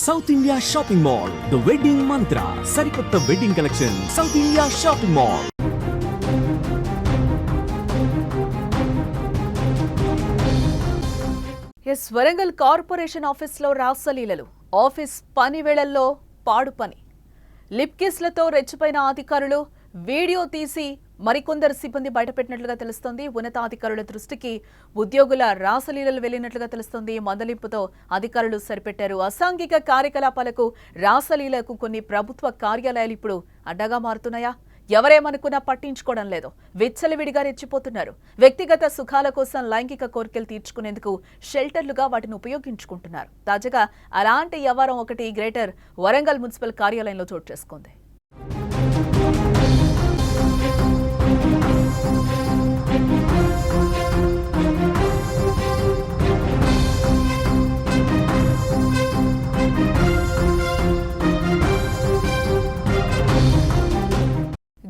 South India shopping mall, the wedding మంత్ర, సరికొత్త wedding collection, south India shopping mall. Warangal corporation ఆఫీస్లో రాసలీలలు, office పని వేళల్లో పాడు పని, లిప్ కిస్లతో రెచ్చిపోయిన అధికారులు వీడియో తీసి మరికొందరు సిబ్బంది బయటపెట్టినట్లుగా తెలుస్తోంది. ఉన్నతాధికారుల దృష్టికి ఉద్యోగుల రాసలీలలు వెళ్లినట్లుగా తెలుస్తోంది. మందలింపుతో అధికారులు సరిపెట్టారు. అసాంఘిక కార్యకలాపాలకు, రాసలీలకు కొన్ని ప్రభుత్వ కార్యాలయాలు ఇప్పుడు అడ్డగా మారుతున్నాయా? ఎవరేమనుకున్నా పట్టించుకోవడం లేదు. విచ్చలవిడిగా రెచ్చిపోతున్నారు. వ్యక్తిగత సుఖాల కోసం లైంగిక కోరికలు తీర్చుకునేందుకు షెల్టర్లుగా వాటిని ఉపయోగించుకుంటున్నారు. తాజాగా అలాంటి వ్యవహారం ఒకటి గ్రేటర్ వరంగల్ మున్సిపల్ కార్యాలయంలో చోటు చేసుకుంది.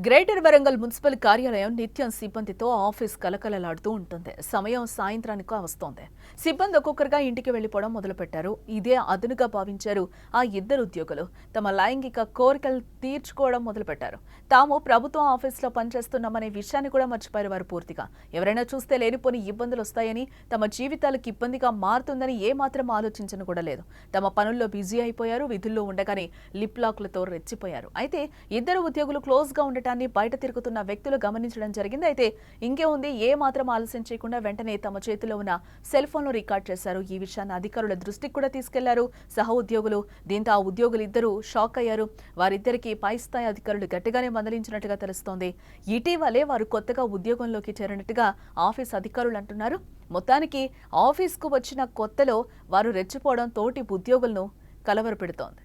గ్రేటర్ వరంగల్ మున్సిపల్ కార్యాలయం నిత్యం సిబ్బందితో ఆఫీస్ కలకలలాడుతూ ఉంటుంది. సమయం సాయంత్రానికి వస్తోంది. సిబ్బంది ఒక్కొక్కరుగా ఇంటికి వెళ్లిపోవడం మొదలుపెట్టారు. ఇదే అదునుగా భావించారు ఆ ఇద్దరు ఉద్యోగులు. తమ లైంగిక కోరికలు తీర్చుకోవడం మొదలుపెట్టారు. తాము ప్రభుత్వం ఆఫీసులో పనిచేస్తున్నామనే విషయాన్ని కూడా మర్చిపోయారు వారు పూర్తిగా. ఎవరైనా చూస్తే లేనిపోని ఇబ్బందులు వస్తాయని, తమ జీవితాలకు ఇబ్బందిగా మారుతుందని ఏమాత్రం ఆలోచించను కూడా లేదు. తమ పనుల్లో బిజీ అయిపోయారు. విధుల్లో ఉండగానే లిప్ లాక్లతో రెచ్చిపోయారు. అయితే ఇద్దరు ఉద్యోగులు క్లోజ్ గా ఉండటాన్ని బయట తిరుగుతున్న వ్యక్తులు గమనించడం జరిగింది. అయితే ఇంకే ఉంది, ఏ మాత్రం ఆలస్యం చేయకుండా వెంటనే తమ చేతిలో ఉన్న సెల్ ఫోన్ లో రికార్డ్ చేశారు. ఈ విషయాన్ని అధికారుల దృష్టికి కూడా తీసుకెళ్లారు సహ ఉద్యోగులు. దీంతో ఆ ఉద్యోగులు ఇద్దరు షాక్ అయ్యారు. వారిద్దరికి పై స్థాయి అధికారులు గట్టిగానే మందలించినట్టుగా తెలుస్తోంది. ఇటీవలే వారు కొత్తగా ఉద్యోగంలోకి చేరినట్టుగా ఆఫీస్ అధికారులు అంటున్నారు. మొత్తానికి ఆఫీస్కు వచ్చిన కొత్తలో వారు రెచ్చిపోవడం తోటి ఉద్యోగులను కలవరపెడుతోంది.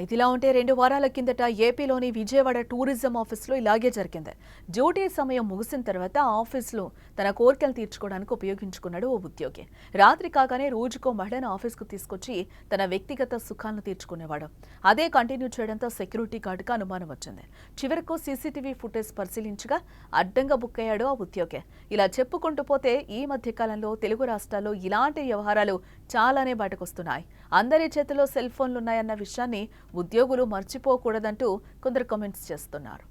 ఇదిలా ఉంటే 2 వారాల కిందట ఏపీలోని విజయవాడ టూరిజం ఆఫీసులో ఇలాగే జరిగింది. డ్యూటీ సమయం ముగిసిన తర్వాత ఆఫీసులో తన కోరికలు తీర్చుకోవడానికి ఉపయోగించుకున్నాడు ఓ ఉద్యోగి. రాత్రి కాగానే రోజుకో మహిళను ఆఫీస్కు తీసుకొచ్చి తన వ్యక్తిగత సుఖాలను తీర్చుకునేవాడు. అదే కంటిన్యూ చేయడంతో సెక్యూరిటీ గార్డుకు అనుమానం వచ్చింది. చివరకు సీసీటీవీ ఫుటేజ్ పరిశీలించగా అడ్డంగా బుక్ అయ్యాడు ఆ ఉద్యోగి. ఇలా చెప్పుకుంటూ పోతే ఈ మధ్య కాలంలో తెలుగు రాష్ట్రాల్లో ఇలాంటి వ్యవహారాలు చాలానే బయటకొస్తున్నాయి. అందరి చేతిలో సెల్ ఫోన్లున్నాయన్న విషయాన్ని ఉద్యోగులు మర్చిపోకూడదంటూ కొందరు కామెంట్స్ చేస్తున్నారు.